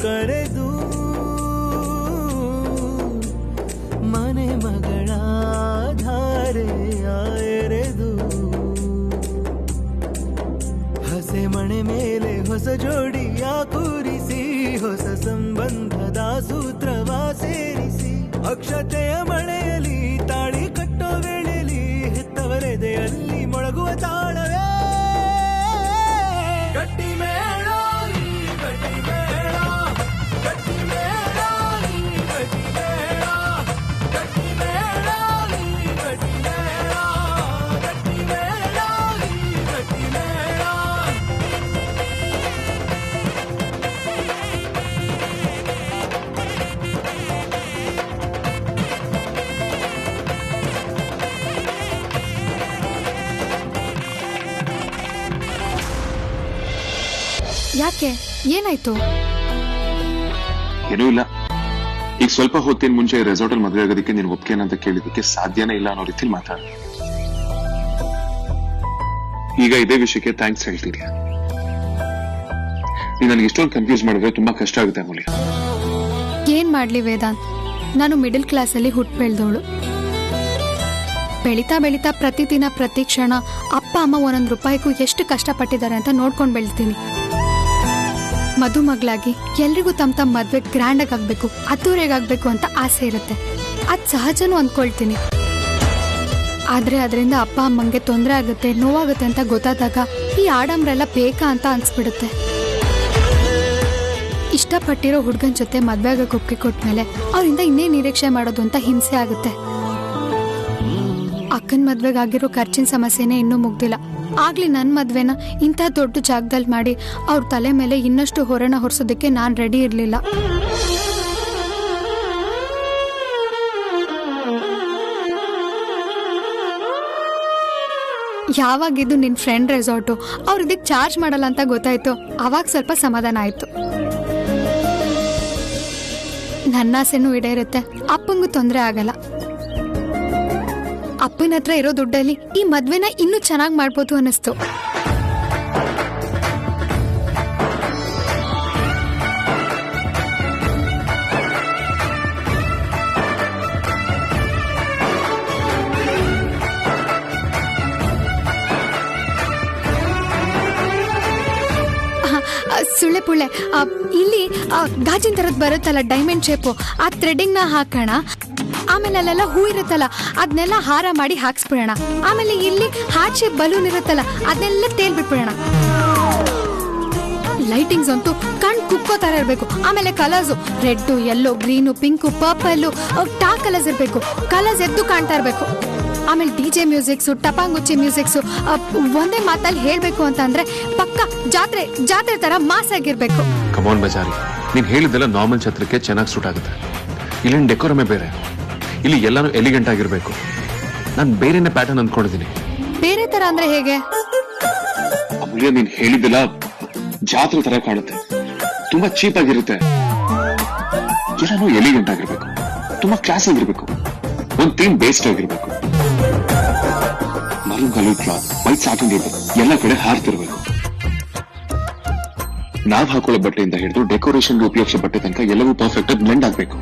ಕರೆದು ಮನೆ ಮಗಳ ಧಾರೆಯ ಎರೆದು ಹಸೆ ಮಣೆ ಮೇಲೆ ಹೊಸ ಜೋಡಿಯ ಕೂರಿಸಿ ಹೊಸ ಸಂಬಂಧದ ಸೂತ್ರವ ಸೇರಿಸಿ ಅಕ್ಷತೆಯ ಮಳೆಯಲ್ಲಿ ತಾಳಿ ಕಟ್ಟೋ ವೇಳೆಯಲ್ಲಿ ಹೆತ್ತವರೆದೆಯಲ್ಲಿ ಮೊಳಗುವ ತಾಳವೇ ಗಟ್ಟಿ ಮೇಳ ಗಟ್ಟಿ ಮೇಳ ಗಟ್ಟಿ ಮೇಳ ಗಟ್ಟಿ ಮೇಳ ಗಟ್ಟಿ ಮೇಳ ಗಟ್ಟಿ ಮೇಳ ಗಟ್ಟಿ ಮೇಳ ಗಟ್ಟಿ ಮೇಳ. ಯಾಕೆ ಏನಾಯ್ತು? ಏನೂ ಇಲ್ಲ. ಈಗ ಸ್ವಲ್ಪ ಹೊತ್ತಿನ ಮುಂಚೆ ರೆಸಾರ್ಟ್ ಅಲ್ಲಿ ಮದುವೆ ಆಗೋದಕ್ಕೆ ನೀನು ಒಪ್ಪಿಗೆ ಅಂತ ಕೇಳಿದಕ್ಕೆ ಸಾಧ್ಯನೇ ಇಲ್ಲ ಅನ್ನೋ ರೀತಿಲಿ ಮಾತಾಡ. ಈಗ ಇದೇ ವಿಷಯಕ್ಕೆ ಥ್ಯಾಂಕ್ಸ್ ಹೇಳ್ತೀನಿ. ನೀನ್ ನನಗೆ ಇಷ್ಟೊಂದು ಕನ್ಫ್ಯೂಸ್ ಮಾಡಿದ್ರೆ ತುಂಬಾ ಕಷ್ಟ ಆಗುತ್ತೆ ಅಮೂಲ್ಯ. ಏನ್ ಮಾಡ್ಲಿ ವೇದಾಂತ್, ನಾನು ಮಿಡಲ್ ಕ್ಲಾಸ್ ಅಲ್ಲಿ ಹುಟ್ಟು ಬೆಳೆದವಳು. ಬೆಳೀತಾ ಬೆಳೀತಾ ಪ್ರತಿದಿನ ಪ್ರತಿ ಕ್ಷಣ ಅಪ್ಪ ಅಮ್ಮ ಒಂದೊಂದು ರೂಪಾಯಿಗೂ ಎಷ್ಟು ಕಷ್ಟಪಟ್ಟಿದ್ದಾರೆ ಅಂತ ನೋಡ್ಕೊಂಡು ಬೆಳ್ತೀನಿ. ಮದುಮಗಳಾಗಿ ಎಲ್ರಿಗೂ ತಮ್ಮ ಮದ್ವೆ ಗ್ರ್ಯಾಂಡ್ ಆಗ್ಬೇಕು, ಅದ್ದೂರಿಯಾಗಬೇಕು ಅಂತ ಆಸೆ ಇರುತ್ತೆ. ಅದ್ ಸಹಜನೂ ಅಂದ್ಕೊಳ್ತೀನಿ. ಆದ್ರೆ ಅದರಿಂದ ಅಪ್ಪ ಅಮ್ಮಂಗೆ ತೊಂದರೆ ಆಗುತ್ತೆ, ನೋವಾಗುತ್ತೆ ಅಂತ ಗೊತ್ತಾದಾಗ ಈ ಆಡಂಬರೆಲ್ಲ ಬೇಕಾ ಅಂತ ಅನ್ಸ್ಬಿಡುತ್ತೆ. ಇಷ್ಟಪಟ್ಟಿರೋ ಹುಡುಗನ ಜೊತೆ ಮದ್ವೆ ಆಗಕ್ಕೆ ಒಪ್ಪಿಗೆ ಕೊಟ್ಮೇಲೆ ಅವರಿಂದ ಇನ್ನೇ ನಿರೀಕ್ಷೆ ಮಾಡೋದು ಅಂತ ಹಿಂಸೆ ಆಗುತ್ತೆ. ಅಕ್ಕನ ಮದ್ವೆಗಾಗಿರೋ ಖರ್ಚಿನ ಸಮಸ್ಯೆನೇ ಇನ್ನೂ ಮುಗ್ದಿಲ್ಲ. ಆಗ್ಲಿ ನನ್ನ ಮದ್ವೆನ ಇಂಥ ದೊಡ್ಡ ಜಾಗದಲ್ಲಿ ಮಾಡಿ ಅವ್ರ ತಲೆ ಮೇಲೆ ಇನ್ನಷ್ಟು ಹೊರನ ಹೊರಿಸೋದಕ್ಕೆ ನಾನು ರೆಡಿ ಇರಲಿಲ್ಲ. ಯಾವಾಗಿದ್ದು ನಿನ್ನ ಫ್ರೆಂಡ್ ರೆಸಾರ್ಟು ಅವ್ರು ಇದಕ್ಕೆ ಚಾರ್ಜ್ ಮಾಡಲ್ಲ ಅಂತ ಗೊತ್ತಾಯ್ತು, ಅವಾಗ ಸ್ವಲ್ಪ ಸಮಾಧಾನ ಆಯ್ತು. ನನ್ನ ಆಸೆನೂ ಈಡೇರುತ್ತೆ, ಅಪ್ಪಂಗೂ ತೊಂದರೆ ಆಗಲ್ಲ. ಅಪ್ಪನ ಹತ್ರ ಇರೋ ದುಡ್ಡಲ್ಲಿ ಈ ಮದ್ವೆನ ಇನ್ನೂ ಚೆನ್ನಾಗಿ ಮಾಡ್ಬೋದು ಅನ್ನಿಸ್ತು. ಸುಳ್ಳೆ ಪುಳ್ಳೆ, ಇಲ್ಲಿ ಗಾಜಿನ ತರದ್ ಬರುತ್ತಲ್ಲ ಡೈಮಂಡ್ ಶೇಪು, ಆ ಥ್ರೆಡಿಂಗ್ ನ ಹಾಕೋಣ. ಆಮೇಲೆ ಅಲ್ಲೆಲ್ಲ ಹೂ ಇರುತ್ತಲ್ಲ ಅದನ್ನೆಲ್ಲ ಹಾರ ಮಾಡಿ ಹಾಕ್ಸ್ಬಿಡೋಣ. ಆಮೇಲೆ ಇಲ್ಲಿ ಹಾರ್ಟ್ ಶೇಪ್ ಬಲೂನ್ ಇರುತ್ತಲ್ಲ ಅದನ್ನೆಲ್ಲ ತೇಲ್ಬಿಟ್ಬಿಡೋಣ. ಲೈಟಿಂಗ್ಸ್ ಅಂತೂ ಕಣ್ ಕುಕ್ಕೋ ತರ ಇರಬೇಕು. ಆಮೇಲೆ colours red, yellow, green, pink, purple, dark colours ಇರಬೇಕು. ಕಲರ್ಸ್ ಎದ್ದು ಕಾಣ್ತಾ ಇರಬೇಕು. ಆಮೇಲೆ DJ ಮ್ಯೂಸಿಕ್ಸು, ಟಪಾಂಗುಚ್ಚಿ ಮ್ಯೂಸಿಕ್ಸು. ಒಂದೇ ಮಾತಲ್ಲಿ ಹೇಳ್ಬೇಕು ಅಂತ ಅಂದ್ರೆ ಪಕ್ಕ ಜಾತ್ರೆ ಜಾತ್ರೆ ತರ ಮಾಸ್ ಆಗಿರ್ಬೇಕು. ಕಮಾನ್ ಬಜಾರಿ, ನೀನ್ ಹೇಳಿದ್ದೆಲ್ಲ ನಾರ್ಮಲ್ ಛತ್ರಕ್ಕೆ ಚೆನ್ನಾಗಿ ಸೂಟ್ ಆಗುತ್ತೆ. ಇಲ್ಲಿನ ಡೆಕೋರಮೇ ಬೇರೆ, ಇಲ್ಲಿ ಎಲ್ಲಾನು ಎಲಿಗೆಂಟ್ ಆಗಿರ್ಬೇಕು. ನಾನು ಬೇರೆನೇ ಪ್ಯಾಟರ್ನ್ ಅಂದ್ಕೊಂಡಿದ್ದೀನಿ. ಬೇರೆ ತರ ಅಂದ್ರೆ ಹೇಗೆ? ಅಮೂಲ್ಯ, ನೀನ್ ಹೇಳಿದ್ದೆಲ್ಲ ಜಾತ್ರೆ ತರ ಕಾಣುತ್ತೆ, ತುಂಬಾ ಚೀಪ್ ಆಗಿರುತ್ತೆ. ಎಲ್ಲಾನು ಎಲಿಗೆಂಟ್ ಆಗಿರ್ಬೇಕು, ತುಂಬಾ ಕ್ಲಾಸ್ ಆಗಿರ್ಬೇಕು, ಒಂದ್ ಥೀಮ್ ಬೇಸ್ಡ್ ಆಗಿರ್ಬೇಕು. Maroon colour cloth, white satin ಇರ್ಬೇಕು, ಎಲ್ಲ ಕಡೆ ಹಾರ್ತಿರ್ಬೇಕು. ನಾವ್ ಹಾಕೊಳ್ಳೋ ಬಟ್ಟೆಯಿಂದ ಹಿಡಿದು ಡೆಕೋರೇಷನ್ ಉಪಯೋಗಿಸೋ ಬಟ್ಟೆ ತನಕ ಎಲ್ಲವೂ ಪರ್ಫೆಕ್ಟ್ ಆಗಿ ಬ್ಲೆಂಡ್ ಆಗ್ಬೇಕು.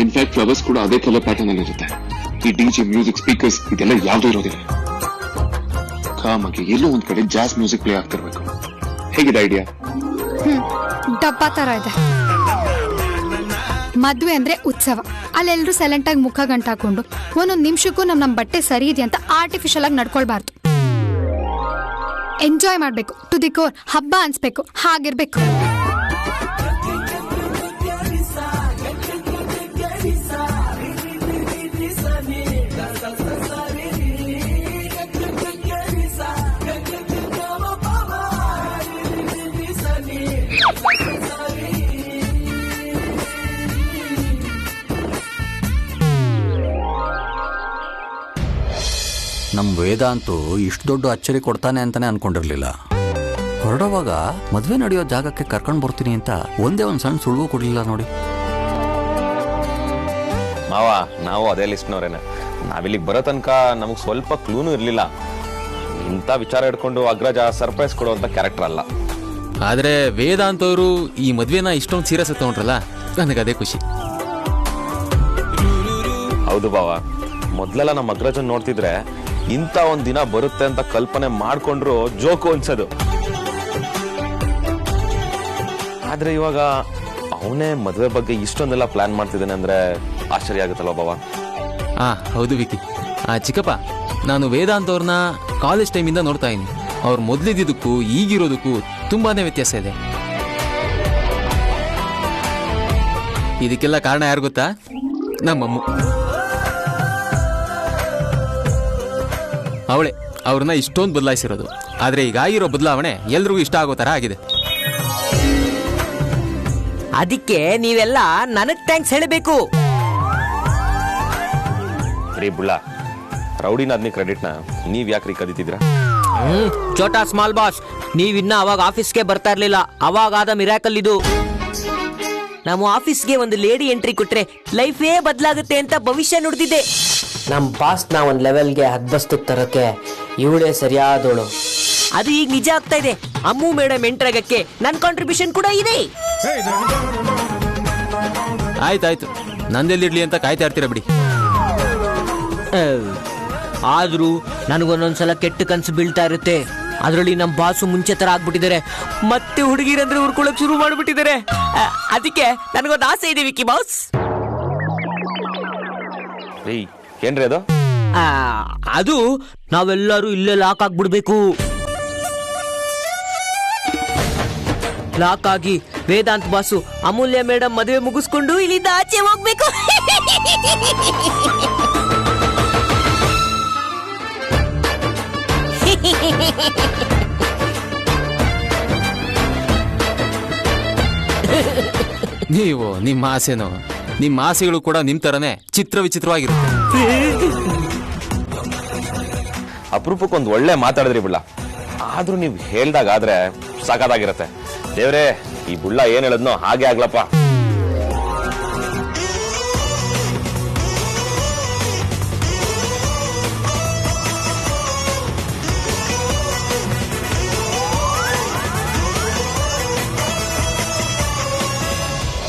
ಇನ್ಫ್ಯಾಕ್ಟ್ ಫ್ಲವರ್ಸ್ ಕೂಡ ಅದೇ ಕಲರ್ ಪ್ಯಾಟರ್ನ್ ಅಲ್ಲಿ ಇರುತ್ತೆ. ಈ DJ ಮ್ಯೂಸಿಕ್, ಸ್ಪೀಕರ್ಸ್ ಇದೆಲ್ಲ ಯಾವ್ದು ಇರೋದಿಲ್ಲ. ಕಾಮಾಗಿ ಎಲ್ಲೋ ಒಂದ್ ಕಡೆ ಜಾಸ್ ಮ್ಯೂಸಿಕ್ ಪ್ಲೇ ಆಗ್ತಿರ್ಬೇಕು. ಹೇಗಿದೆ ಐಡಿಯಾ? ಡಬ್ಬಾ ತರ ಇದೆ. ಮದ್ವೆ ಅಂದ್ರೆ ಉತ್ಸವ, ಅಲ್ಲೆಲ್ಲರೂ ಸೈಲೆಂಟ್ ಆಗಿ ಮುಖ ಗಂಟಾಕೊಂಡು ಒಂದೊಂದು ನಿಮಿಷಕ್ಕೂ ನಮ್ ಬಟ್ಟೆ ಸರಿ ಇದೆ ಅಂತ ಆರ್ಟಿಫಿಷಿಯಲ್ ಆಗಿ ನಡ್ಕೊಳ್ಬಾರ್ದು. ಎಂಜಾಯ್ ಮಾಡ್ಬೇಕು, ಟು ದಿ ಕೋರ್, ಹಬ್ಬ ಅನ್ಸ್ಬೇಕು, ಹಾಗಿರ್ಬೇಕು. ನಮ್ಮ ವೇದಾಂತು ಇಷ್ಟು ದೊಡ್ಡ ಅಚ್ಚರಿ ಕೊಡ್ತಾನೆ ಅಂತಾನೆ ಅನ್ಕೊಂಡಿರ್ಲಿಲ್ಲ. ಹೊರಡುವಾಗ ಮದುವೆ ನಡೆಯೋ ಜಾಗಕ್ಕೆ ಕರ್ಕೊಂಡು ಬರ್ತೀನಿ ಅಂತ ಒಂದೇ ಒಂದು ಸಣ್ಣ ಸುಳುವು ಕೊಡ್ಲಿಲ್ಲ ನೋಡಿ. ಮಾವ, ನಾವು ಅದೇ ಲಿಸ್ಟ್ನವ್ರೇನೆ. ನಾವಿಲ್ಲಿಗೆ ಬರೋ ತನಕ ನಮಗೆ ಸ್ವಲ್ಪ ಕ್ಲೂನು ಇರಲಿಲ್ಲ. ಇಂಥ ವಿಚಾರ ಹಿಡ್ಕೊಂಡು ಅಗ್ರಜ ಸರ್ಪ್ರೈಸ್ ಕೊಡುವಂತ ಕ್ಯಾರೆಕ್ಟರ್ ಅಲ್ಲ. ಆದರೆ ವೇದಾಂತ್ ಅವರು ಈ ಮದುವೆನ ಇಷ್ಟೊಂದು ಸೀರಿಯಸ್ ತಗೊಂಡ್ರಲ್ಲ, ನನಗದೇ ಖುಷಿ. ಹೌದು ಬಾವ, ಮೊದ್ಲೆಲ್ಲ ನಮ್ಮ ಅಗ್ರಜನ್ ನೋಡ್ತಿದ್ರೆ ಇಂಥ ಒಂದ್ ದಿನ ಬರುತ್ತೆ ಅಂತ ಕಲ್ಪನೆ ಮಾಡ್ಕೊಂಡ್ರು ಜೋಕು ಅನ್ಸೋದು. ಆದ್ರೆ ಇವಾಗ ಅವನೇ ಮದ್ವೆ ಬಗ್ಗೆ ಇಷ್ಟೊಂದೆಲ್ಲ ಪ್ಲಾನ್ ಮಾಡ್ತಿದ್ದಾನೆ ಅಂದ್ರೆ ಆಶ್ಚರ್ಯ ಆಗುತ್ತಲ್ವ ಬಾವ? ಹೌದು ವಿಕಿ. ಚಿಕ್ಕಪ್ಪ, ನಾನು ವೇದಾಂತ್ ಅವ್ರನ್ನ ಕಾಲೇಜ್ ಟೈಮಿಂದ ನೋಡ್ತಾ ಇದ್ದೀನಿ. ಅವ್ರು ಮೊದಲಿದ್ದಕ್ಕೂ ಈಗಿರೋದಕ್ಕೂ ತುಂಬಾನೇ ವ್ಯತ್ಯಾಸ ಇದೆ. ಇದಕ್ಕೆಲ್ಲ ಕಾರಣ ಯಾರು ಗೊತ್ತಾ? ನಮ್ಮಮ್ಮ. ಅವಳೇ ಅವ್ರನ್ನ ಇಷ್ಟೊಂದು ಬದಲಾಯಿಸಿರೋದು. ಆದ್ರೆ ಈಗ ಆಗಿರೋ ಬದಲಾವಣೆ ಎಲ್ರಿಗೂ ಇಷ್ಟ ಆಗೋ ತರ ಆಗಿದೆ. ಅದಕ್ಕೆ ನೀವೆಲ್ಲ ನನಗ್ ಥ್ಯಾಂಕ್ಸ್ ಹೇಳಬೇಕು. ರೀ ಬುಳ್ಳ, ರೌಡಿನ ಅದ್ನಿ ಕ್ರೆಡಿಟ್ನ ನೀವ್ ಯಾಕ್ರಿ ಕದೀತಿದ್ರ? ಚೋಟಾ ಸ್ಮಾಲ್ ಬಾಸ್, ನೀವಿನ್ನ ಅವಾಗ ಆಫೀಸ್ಗೆ ಬರ್ತಾ ಇರ್ಲಿಲ್ಲ. ಅವಾಗಾದ ಮಿರಾಕಲ್ ಇದು. ನಮ್ಮ ಆಫೀಸ್ಗೆ ಒಂದು ಲೇಡಿ ಎಂಟ್ರಿ ಕೊಟ್ರೆ ಲೈಫೇ ಬದಲಾಗುತ್ತೆ ಅಂತ ಭವಿಷ್ಯ ನುಡಿದಿದೆ. ನಮ್ಮ ಬಾಸ್ನ ಒಂದು ಲೆವೆಲ್ಗೆ ಹದ್ಬಸ್ತಕ್ಕೆ ತರಕ್ಕೆ ಇವಳೇ ಸರಿಯಾದೋಳು. ಅದು ಈಗ ನಿಜ ಆಗ್ತಾ ಇದೆ. ಅಮ್ಮು ಮೇಡಮ್ ಎಂಟ್ರ್ ಆಗಕ್ಕೆ ನನ್ನ ಕಾಂಟ್ರಿಬ್ಯೂಷನ್ ಕೂಡ ಇದೆ. ಆಯ್ತಾಯ್ತು, ನಂದೆಲ್ಲಿಡ್ಲಿ ಅಂತ ಕಾಯ್ತಾ ಇರ್ತೀರ ಬಿಡಿ. ಆದ್ರೂ ನನಗೊಂದೊಂದ್ಸಲ ಕೆಟ್ಟ ಕನ್ಸು ಬೀಳ್ತಾ ಇರುತ್ತೆ. ಅದರಲ್ಲಿ ನಮ್ಮ ಬಾಸು ಮುಂಚೆ ತರ ಆಗ್ಬಿಟ್ಟಿದ್ದಾರೆ. ಮತ್ತೆ ಹುಡುಗಿರಂದ್ರೆ ಹುಡ್ಕೊಳಕ್ ಶುರು ಮಾಡ್ಬಿಟ್ಟಿದ್ದಾರೆ. ಅದಕ್ಕೆ ನನಗೊಂದು ಆಸೆ ಇದೆ ವಿಕ್ಕಿ ಬಾಸ್. ರೀ ಏನ್ರಿ ಅದು? ಅದು ನಾವೆಲ್ಲರೂ ಇಲ್ಲೇ ಲಾಕ್ ಆಗ್ಬಿಡ್ಬೇಕು. ಲಾಕ್ ಆಗಿ ವೇದಾಂತ್ ಬಾಸು ಅಮೂಲ್ಯ ಮೇಡಮ್ ಮದುವೆ ಮುಗಿಸ್ಕೊಂಡು ಇಲ್ಲಿಂದ ಆಚೆ ಹೋಗ್ಬೇಕು. ನೀವು ನಿಮ್ಮ ಆಸೆನೋ, ನಿಮ್ಮ ಆಸೆಗಳು ಕೂಡ ನಿಮ್ ತರನೇ ಚಿತ್ರ ವಿಚಿತ್ರವಾಗಿರುತ್ತೆ. ಅಪರೂಪಕ್ಕೊಂದು ಒಳ್ಳೆ ಮಾತಾಡಿದ್ರಿ ಬುಳ್ಳ. ಆದ್ರೂ ನೀವು ಹೇಳ್ದಾಗಾದ್ರೆ ಸಾಕಾಗಿರತ್ತೆ. ದೇವ್ರೇ, ಈ ಬುಳ್ಳ ಏನ್ ಹೇಳದ್ನೋ ಹಾಗೆ ಆಗ್ಲಪ್ಪ.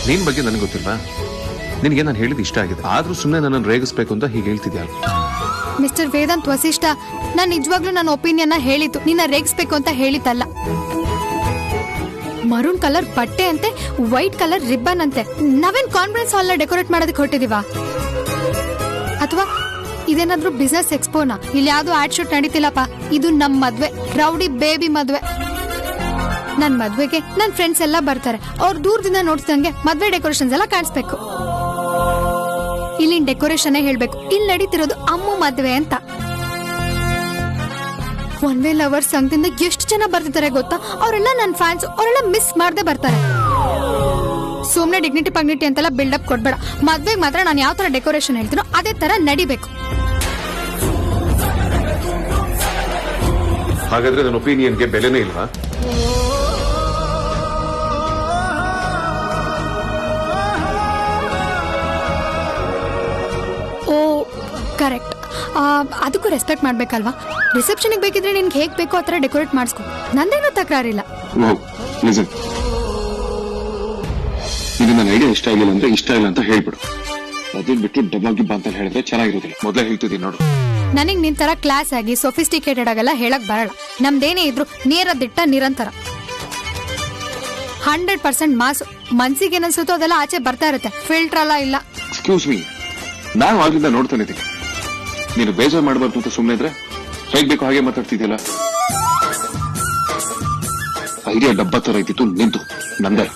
ನಿನ್ ಬಗ್ಗೆ ನನಗೆ ಗೊತ್ತಿಲ್ವಾ? ನಿನಗೆ ನಾನು ಹೇಳಿದ ಇಷ್ಟ ಆಗಿದೆ, ಆದ್ರೂ ಸುಮ್ಮನೆ ನನ್ನನ್ನು ರೇಗಿಸ್ಬೇಕು ಅಂತ ಹೀಗೆ ಹೇಳ್ತಿದ್ಯಾ? ಮಿಸ್ಟರ್ ವೇದಾಂತ್ ವಸಿಷ್ಠ, ನಾನು ನಿಜವಾಗ್ಲೂ ನನ್ನ ಒಪಿನಿಯನ್ ಹೇಳಿದ್ದು, ನಿನ್ನ ರೇಗಿಸ್ಬೇಕು ಅಂತ ಹೇಳಿದ್ದಲ್ಲ. ಮರೂನ್ ಕಲರ್ ಬಟ್ಟೆ ಅಂತೆ, ವೈಟ್ ಕಲರ್ ರಿಬ್ಬನ್ ಅಂತೆ. ನಾವೇನ್ ಕಾನ್ಫರೆನ್ಸ್ ಹಾಲ್ ನ ಡೆಕೋರೇಟ್ ಮಾಡೋದಕ್ಕೆ ಹೊರಟಿದೀವಾ? ಅಥವಾ ಇದೇನಾದ್ರೂ ಬಿಸ್ನೆಸ್ ಎಕ್ಸ್ಪೋನಾ? ಇಲ್ಲಿ ಯಾವ್ದು ಆಡ್ ಶೂಟ್ ನಡೀತಿಲ್ಲಪ್ಪ. ಇದು ನಮ್ ಮದ್ವೆ, ರೌಡಿ ಬೇಬಿ ಮದ್ವೆ. ನನ್ ಮದ್ವೆಗೆ ನನ್ ಫ್ರೆಂಡ್ಸ್ ಎಲ್ಲ ಬರ್ತಾರೆ. ಅವ್ರು ದೂರದಿಂದ ನೋಡ್ತಿದಂಗೆ ಮದ್ವೆ ಡೆಕೋರೇಷನ್ಸ್ ಎಲ್ಲ ಕಾಣಿಸ್ಬೇಕು. ಇಲ್ಲಿನ ಡೆಕೋರೇಷನ್ ಹೇಳ್ಬೇಕು, ಇಲ್ಲಿ ನಡೀತಿರೋದು ಅಮ್ಮು ಮದ್ವೆ ಅಂತ. ಒನ್ ವೇ ಲವರ್ಸ್ ಸಂಘದಿಂದ ಎಷ್ಟು ಜನ ಬರ್ತಿದ್ದಾರೆ ಗೊತ್ತಾ? ಅವರೆಲ್ಲ ನನ್ನ ಫ್ಯಾನ್ಸ್. ಅವರೆಲ್ಲ ಮಿಸ್ ಮಾಡದೆ ಬರ್ತಾರೆ. ಸುಮ್ನೆ ಡಿಗ್ನಿಟಿ ಪಗ್ನಿಟಿ ಅಂತೆಲ್ಲ ಬಿಲ್ಡಪ್ ಕೊಡ್ಬೇಡ. ಮದ್ವೆಗೆ ಮಾತ್ರ ನಾನು ಯಾವ ತರ ಡೆಕೋರೇಷನ್ ಹೇಳ್ತೀನೋ ಅದೇ ತರ ನಡಿಬೇಕು. ಹಾಗಾದ್ರೆ ನನ್ನ ಒಪಿನಿಯನ್ಗೆ ಬೆಲೆನೇ ಇಲ್ವಾ? ಓ ಕರೆಕ್ಟ್. ಅದಕ್ಕೂ ರೆಸ್ಪೆಕ್ಟ್ ಮಾಡ್ಬೇಕಲ್ವಾ? ರಿಸೆಪ್ಷನ್ಗೆ ಬೇಕಿದ್ರೆ ನಿನ್ಗೆ ಹೇಗ್ ಬೇಕೋ ಆ ಥರ ಡೆಕೋರೇಟ್ ಮಾಡಿಸ್ಕೊ, ನಂದೇನೂ ತಕರಾರಿಲ್ಲ. ಇದು ನನ್ನ ಐಡಿಯಾ ಇಷ್ಟ ಆಗಿಲ್ಲ ಅಂದ್ರೆ ಇಷ್ಟ ಇಲ್ಲ ಅಂತ ಹೇಳ್ಬಿಡು. ಅದನ್ನ ಬಿಟ್ಟು ಡಬ್ಬಾಗಿ ಅಂತ ಹೇಳಿದ್ರೆ ಚೆನ್ನಾಗಿರೋದಿಲ್ಲ. ಮೊದಲೇ ಹೇಳ್ತಿದ್ದೀನಿ ನೋಡು. ನನಗ್ ನಿನ್ ತರ ಕ್ಲಾಸ್ ಆಗಿ ಸೊಫಿಸ್ಟಿಕೇಟೆಡ್ ಆಗಲ್ಲ ಹೇಳಕ್ ಬರಲ್ಲ. ನಮ್ದೇನೇ ಇದ್ರು ನೇರ ದಿಟ್ಟ ನಿರಂತರ 100% ಮಾಸು. ಮನ್ಸಿಗೆ ಏನನ್ಸುತ್ತೋ ಅದೆಲ್ಲ ಆಚೆ ಬರ್ತಾ ಇರುತ್ತೆ. ಫಿಲ್ಟರ್ ಎಲ್ಲ ಇಲ್ಲ. ಎಕ್ಸ್ಕ್ಯೂಸ್ ಮೀ, ನಾನು ಆಗ್ಲಿಂದ ನೋಡ್ತಾನೆ ಇದ್ದೀನಿ. ನೀನು ಬೇಜಾರು ಮಾಡಬಾರ್ದು ಅಂತ ಸುಮ್ಮನೆ ಇದ್ರೆ ಹೇಗ್ ಬೇಕೋ ಹಾಗೆ ಮಾತಾಡ್ತಿದ್ಯಲ್ಲ. ಐಡಿಯಾ ಡಬ್ಬ ತರ ಇದ್ದಿತ್ತು ನಿಂತು, ನಂದೇ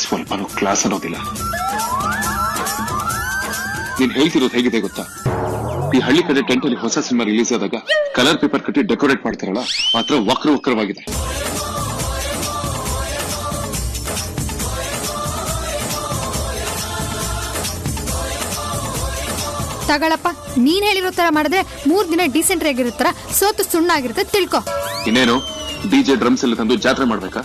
ಸ್ವಲ್ಪನೂ ಕ್ಲಾಸ್ ಅನ್ನೋದಿಲ್ಲ. ನೀನ್ ಹೇಳ್ತಿರೋದು ಹೇಗಿದೆ ಗೊತ್ತಾ? ಈ ಹಳ್ಳಿ ಕಡೆ ಟೆಂಟ್ ಅಲ್ಲಿ ಹೊಸ ಸಿನಿಮಾ ರಿಲೀಸ್ ಆದಾಗ ಕಲರ್ ಪೇಪರ್ ಕಟ್ಟಿ ಡೆಕೋರೇಟ್ ಮಾಡ್ತಾರಲ್ಲ, ಮಾತ್ರ ವಕ್ರವಾಗಿದೆ. ತಗಳಪ್ಪ, ನೀನ್ ಹೇಳಿರೋ ತರ ಮಾಡಿದ್ರೆ 3 ದಿನ ಡೀಸೆಂಟ್ ಆಗಿರುತ್ತರ ಸೋತು ಸುಣ್ಣ ಆಗಿರುತ್ತೆ ತಿಳ್ಕೊ. ಇನ್ನೇನು ಡಿಜೆ ಡ್ರಮ್ಸ್ ಎಲ್ಲ ತಂದು ಜಾತ್ರೆ ಮಾಡ್ಬೇಕಾ?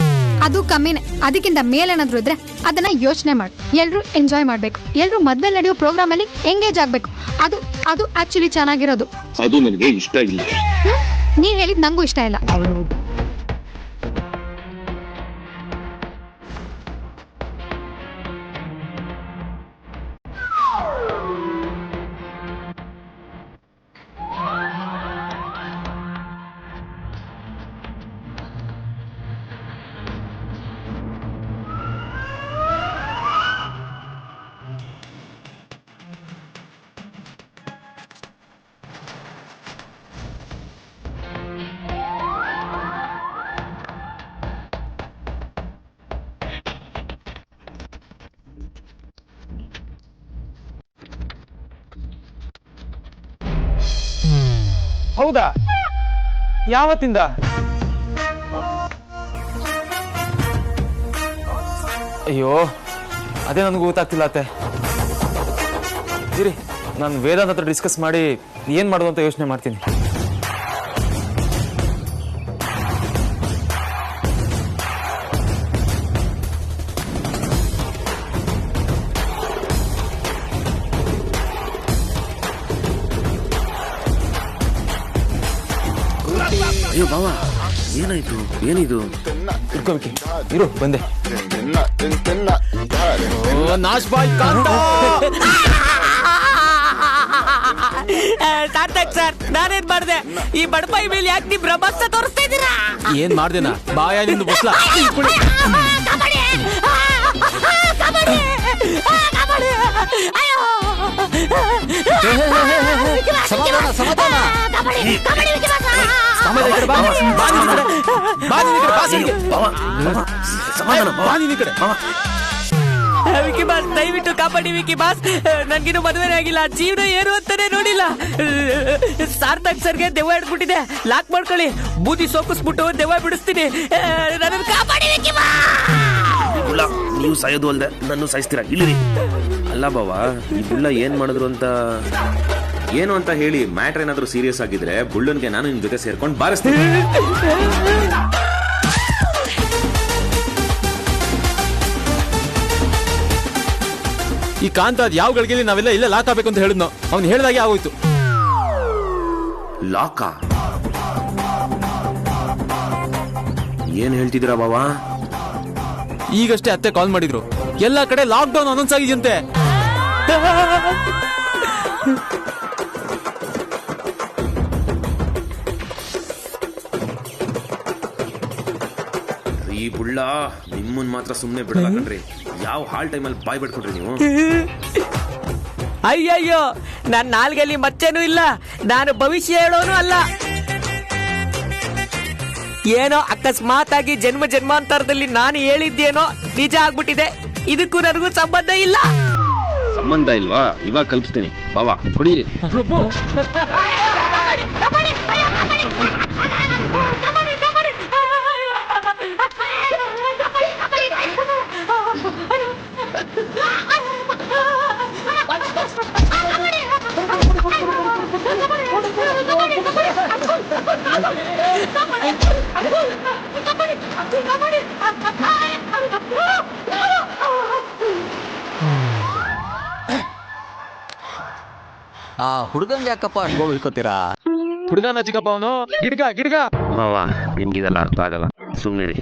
ಅದು ಕಮ್ಮಿನೇ. ಅದಕ್ಕಿಂತ ಮೇಲೇನಾದ್ರೂ ಇದ್ರೆ ಅದನ್ನ ಯೋಚನೆ ಮಾಡಿ. ಎಲ್ರು ಎಂಜಾಯ್ ಮಾಡ್ಬೇಕು. ಎಲ್ರು ಮದ್ವೆ ನಡೆಯೋ ಪ್ರೋಗ್ರಾಮ್ ಅಲ್ಲಿ ಎಂಗೇಜ್ ಆಗ್ಬೇಕು. ಅದು ಅದು ಆಕ್ಚುಲಿ ಚೆನ್ನಾಗಿರೋದು. ಅದು ನನಗೆ ಇಷ್ಟ ಇಲ್ಲ. ನೀನ್ ಹೇಳಿದ್ ನಂಗೂ ಇಷ್ಟ ಇಲ್ಲ. ಹೌದಾ? ಯಾವತ್ತಿಂದ? ಅಯ್ಯೋ, ಅದೇ ನನಗೂ ಗೊತ್ತಾಗ್ತಿಲ್ಲ ಅತ್ತೆ. ಇರಿ, ನಾನು ವೇದಾಂತ್ ಹತ್ರ ಡಿಸ್ಕಸ್ ಮಾಡಿ ಏನು ಮಾಡೋದು ಅಂತ ಯೋಚನೆ ಮಾಡ್ತೀನಿ. ಅಯ್ಯೋ ಬಾವ, ಏನಾಯ್ತು? ಏನಿದು? ಇಟ್ಕೋಬೇಕಿ, ಇರು ಬಂದೆ. ನಾಶ್ ಬಾಯ್ ಕಾಂತ. ಸಾರ್ಥಕ್ ಸರ್, ನಾನೇನ್ ಮಾಡ್ದೆ? ಈ ಬಡಪಾಯಿ ಮೇಲೆ ಯಾಕೆ ನೀವು ಬ್ರಹ್ಮಾಸ್ತ್ರ ತೋರಿಸ್ತಾ ಇದ್ದೀರಾ? ಏನ್ ಮಾಡ್ದೇನಾ? ಬಾಯ ನಿಂದು ಬಸ್ಲಾ. ಸಮಾಧಾನ ಸಮಾಧಾನ. ವಿಕಿ ಬಾಸ್, ದಯವಿಟ್ಟು ಕಾಪಾಡಿ ವಿಕಿ ಬಾಸ್. ನನ್ಗಿನ್ನು ಮದುವೆ ಆಗಿಲ್ಲ, ಜೀವನ ಏನು ಅಂತಾನೆ ನೋಡಿಲ್ಲ. ಸಾರ್ಥಕ್ ಸರ್ಗೆ ದೆವ್ವ ಹಿಡ್ಬಿಟ್ಟಿದೆ, ಲಾಕ್ ಮಾಡ್ಕೊಳ್ಳಿ. ಬೂದಿ ಸೋಕಿಸ್ಬಿಟ್ಟು ದೆವ್ವ ಬಿಡಿಸ್ತೀನಿ. ನನ್ನ ಕಾಪಾಡಿ ವಿಕಿ ಬಾಸ್. ನೀವು ಸಾಯೋದು ಅಲ್ದೆ ನನ್ನ ಸಾಯಿಸ್ತೀರಾ? ಇಲ್ಲಿರಿ. ಅಲ್ಲ ಬಾವ, ಈ ಬುಳ್ಳ ಏನ್ ಮಾಡಿದ್ರು ಅಂತ ಏನು ಅಂತ ಹೇಳಿ. ಮ್ಯಾಟ್ರ್ ಏನಾದ್ರೂ ಸೀರಿಯಸ್ ಆಗಿದ್ರೆ ಬುಳ್ಳನ್ಗೆ ನಾನು ನಿಮ್ ಜೊತೆ ಸೇರ್ಕೊಂಡು ಬಾರಿಸ್ತೀನಿ. ಈ ಕಾಂತ ಅದ್ ಯಾವ ಗಳಿಗೆಲಿ ನಾವೆಲ್ಲ ಇಲ್ಲ ಲಾಕ್ ಆಗ್ಬೇಕು ಅಂತ ಹೇಳಿದ್ನೋ, ಅವ್ನು ಹೇಳ್ದಾಗೆ ಆಗೋಯ್ತು. ಲಾಕ? ಏನ್ ಹೇಳ್ತಿದ್ದೀರಾ ಬಾವಾ? ಈಗಷ್ಟೇ ಅತ್ತೆ ಕಾಲ್ ಮಾಡಿದ್ರು, ಎಲ್ಲಾ ಕಡೆ ಲಾಕ್ ಡೌನ್ ಅನೌನ್ಸ್ ಆಗಿದೆಯಂತೆ. ಈ ಬುಳ್ಳ ನಿಮ್ಮನ್ ಮಾತ್ರ ಸುಮ್ನೆ ಬಿಡಲ್ಲ ಕಣ್ರಿ. ಯಾವ ಹಾಲ್ ಟೈಮಲ್ಲಿ ಬಾಯ್ ಬಿಡ್ಕೊಂಡ್ರಿ ನೀವು? ಅಯ್ಯಯ್ಯೋ, ನನ್ನ ನಾಲ್ಗೆಲ್ಲಿ ಮಚ್ಚೇನೂ ಇಲ್ಲ, ನಾನು ಭವಿಷ್ಯ ಹೇಳೋನು ಅಲ್ಲ. ಏನೋ ಅಕಸ್ಮಾತ್ ಆಗಿ ಜನ್ಮ ಜನ್ಮಾಂತರದಲ್ಲಿ ನಾನು ಹೇಳಿದ್ದೇನೋ ನಿಜ ಆಗ್ಬಿಟ್ಟಿದೆ. ಇದಕ್ಕೂ ನನಗೂ ಸಂಬಂಧ ಇಲ್ಲ. ಸಂಬಂಧ ಇಲ್ವಾ? ಇವಾಗ ಕಲ್ಪಿಸ್ತೀನಿ ಬಾವಾ, ಕುಡೀರಿ. ಆ ಹುಡುಗಂಗೆ ಯಾಕಪ್ಪ ಅಷ್ಟು ಹಿಡ್ಕೋತೀರಾ? ಹುಡುಗನ ಚಿಕ್ಕಪ್ಪ ಅವನು. ಗಿಡ್ಗ ಗಿಡ್ಗ. ಮಾವ, ನಿಮ್ಗಿದೆಲ್ಲ ಅರ್ಥ ಆಗಲ್ಲ, ಸುಮ್ಮನಿರಿ.